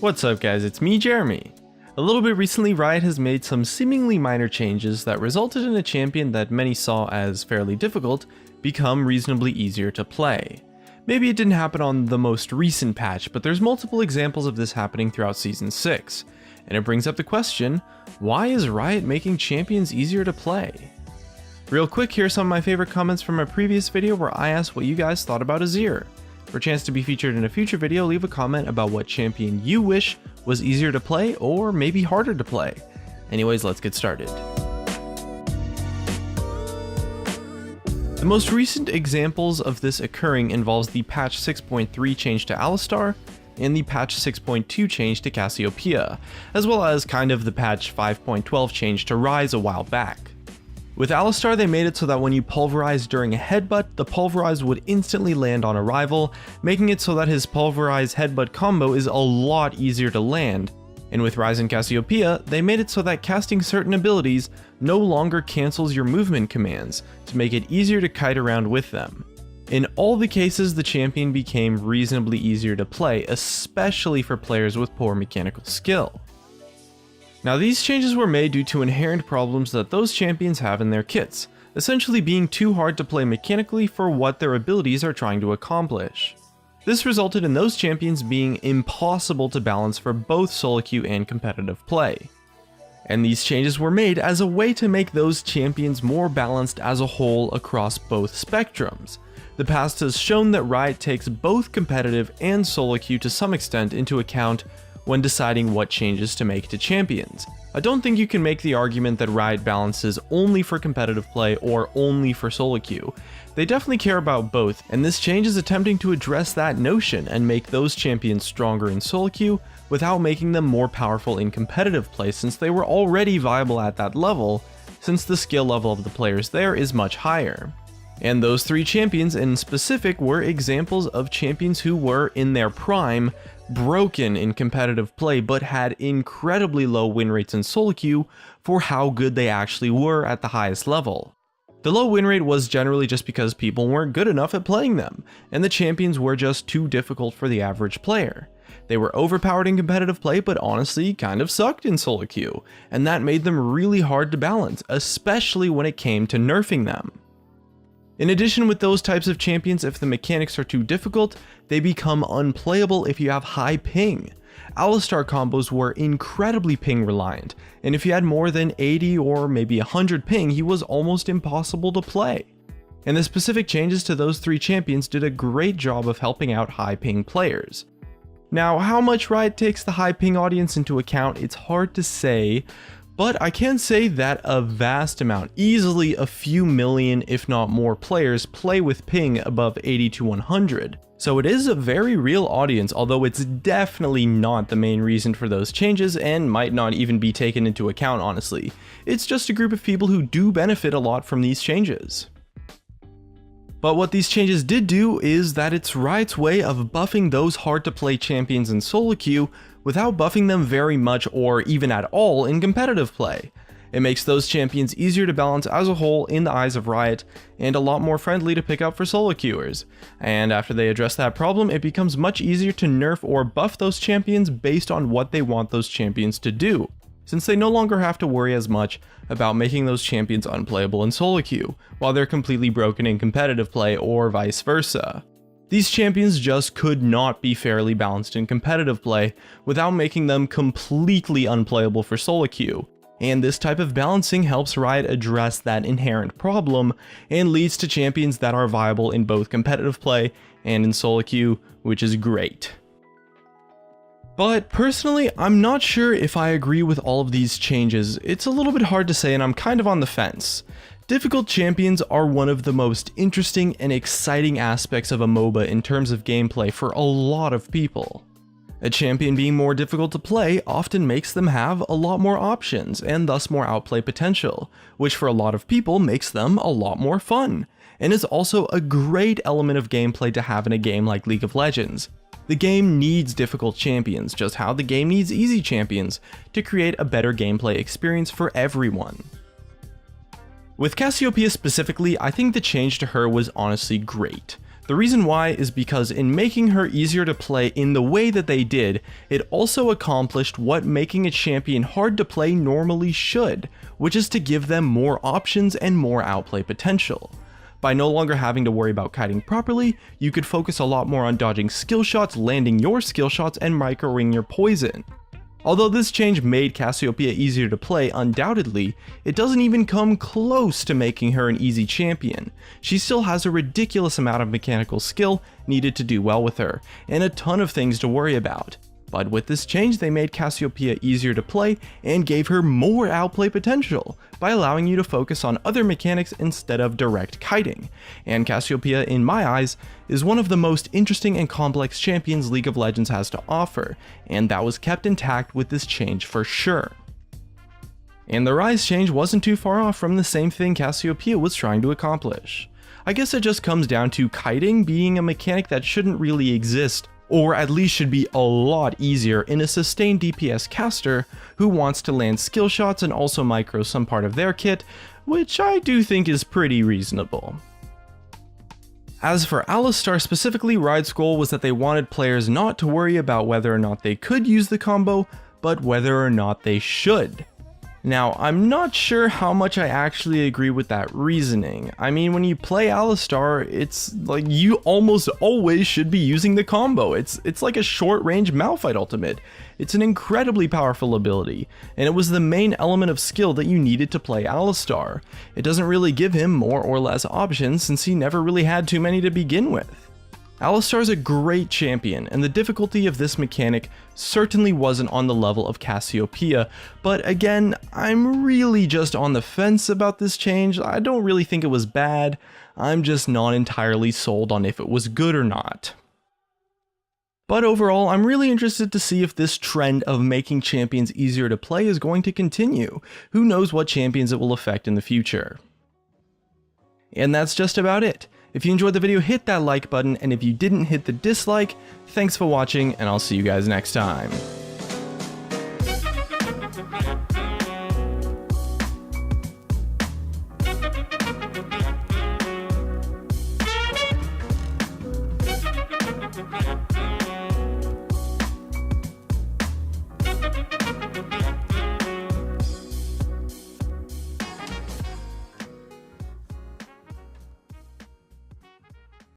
What's up guys, it's me Jeremy. A little bit recently, Riot has made some seemingly minor changes that resulted in a champion that many saw as fairly difficult become reasonably easier to play. Maybe it didn't happen on the most recent patch, but there's multiple examples of this happening throughout Season 6. And it brings up the question, why is Riot making champions easier to play? Real quick, here's some of my favorite comments from a previous video where I asked what you guys thought about Azir. For a chance to be featured in a future video, leave a comment about what champion you wish was easier to play or maybe harder to play. Anyways, let's get started. The most recent examples of this occurring involves the patch 6.3 change to Alistar and the patch 6.2 change to Cassiopeia, as well as kind of the patch 5.12 change to Ryze a while back. With Alistar, they made it so that when you pulverize during a headbutt, the pulverize would instantly land on a rival, making it so that his pulverize headbutt combo is a lot easier to land. And with Ryze and Cassiopeia, they made it so that casting certain abilities no longer cancels your movement commands, to make it easier to kite around with them. In all the cases, the champion became reasonably easier to play, especially for players with poor mechanical skill. Now, these changes were made due to inherent problems that those champions have in their kits, essentially being too hard to play mechanically for what their abilities are trying to accomplish. This resulted in those champions being impossible to balance for both solo queue and competitive play. And these changes were made as a way to make those champions more balanced as a whole across both spectrums. The past has shown that Riot takes both competitive and solo queue to some extent into account when deciding what changes to make to champions. I don't think you can make the argument that Riot balances only for competitive play or only for solo queue. They definitely care about both, and this change is attempting to address that notion and make those champions stronger in solo queue without making them more powerful in competitive play, since they were already viable at that level, since the skill level of the players there is much higher. And those three champions in specific were examples of champions who were, in their prime, broken in competitive play but had incredibly low win rates in solo queue for how good they actually were at the highest level. The low win rate was generally just because people weren't good enough at playing them, and the champions were just too difficult for the average player. They were overpowered in competitive play but honestly kind of sucked in solo queue, and that made them really hard to balance, especially when it came to nerfing them. In addition, with those types of champions, if the mechanics are too difficult, they become unplayable if you have high ping. Alistar combos were incredibly ping reliant, and if you had more than 80 or maybe 100 ping, he was almost impossible to play. And the specific changes to those three champions did a great job of helping out high ping players. Now, how much Riot takes the high ping audience into account, it's hard to say, but I can say that a vast amount, easily a few million if not more players, play with ping above 80 to 100. So it is a very real audience, although it's definitely not the main reason for those changes and might not even be taken into account, honestly. It's just a group of people who do benefit a lot from these changes. But what these changes did do is that it's Riot's way of buffing those hard to play champions in solo queue without buffing them very much or even at all in competitive play. It makes those champions easier to balance as a whole in the eyes of Riot, and a lot more friendly to pick up for solo queuers. And after they address that problem, it becomes much easier to nerf or buff those champions based on what they want those champions to do, since they no longer have to worry as much about making those champions unplayable in solo queue, while they're completely broken in competitive play or vice versa. These champions just could not be fairly balanced in competitive play without making them completely unplayable for solo queue, and this type of balancing helps Riot address that inherent problem and leads to champions that are viable in both competitive play and in solo queue, which is great. But personally, I'm not sure if I agree with all of these changes. It's a little bit hard to say and I'm kind of on the fence. Difficult champions are one of the most interesting and exciting aspects of a MOBA in terms of gameplay for a lot of people. A champion being more difficult to play often makes them have a lot more options and thus more outplay potential, which for a lot of people makes them a lot more fun, and is also a great element of gameplay to have in a game like League of Legends. The game needs difficult champions, just how the game needs easy champions, to create a better gameplay experience for everyone. With Cassiopeia specifically, I think the change to her was honestly great. The The reason why is because in making her easier to play in the way that they did, it also accomplished what making a champion hard to play normally should, which is to give them more options and more outplay potential. By no longer having to worry about kiting properly, you could focus a lot more on dodging skill shots, landing your skill shots, and microing your poison. Although this change made Cassiopeia easier to play, undoubtedly, it doesn't even come close to making her an easy champion. She still has a ridiculous amount of mechanical skill needed to do well with her, and a ton of things to worry about. But with this change, they made Cassiopeia easier to play and gave her more outplay potential by allowing you to focus on other mechanics instead of direct kiting. And Cassiopeia, in my eyes, is one of the most interesting and complex champions League of Legends has to offer, and that was kept intact with this change for sure. And the Rise change wasn't too far off from the same thing Cassiopeia was trying to accomplish. I guess it just comes down to kiting being a mechanic that shouldn't really exist, or at least should be a lot easier in a sustained DPS caster who wants to land skill shots and also micro some part of their kit, which I do think is pretty reasonable. As for Alistar specifically, Riot's goal was that they wanted players not to worry about whether or not they could use the combo, but whether or not they should. Now, I'm not sure how much I actually agree with that reasoning. I mean, when you play Alistar, it's like you almost always should be using the combo. It's like a short-range Malphite ultimate. It's an incredibly powerful ability, and it was the main element of skill that you needed to play Alistar. It doesn't really give him more or less options since he never really had too many to begin with. Alistar is a great champion, and the difficulty of this mechanic certainly wasn't on the level of Cassiopeia, but again, I'm really just on the fence about this change. I don't really think it was bad, I'm just not entirely sold on if it was good or not. But overall, I'm really interested to see if this trend of making champions easier to play is going to continue. Who knows what champions it will affect in the future. And that's just about it. If you enjoyed the video, hit that like button, and if you didn't hit the dislike, thanks for watching, and I'll see you guys next time.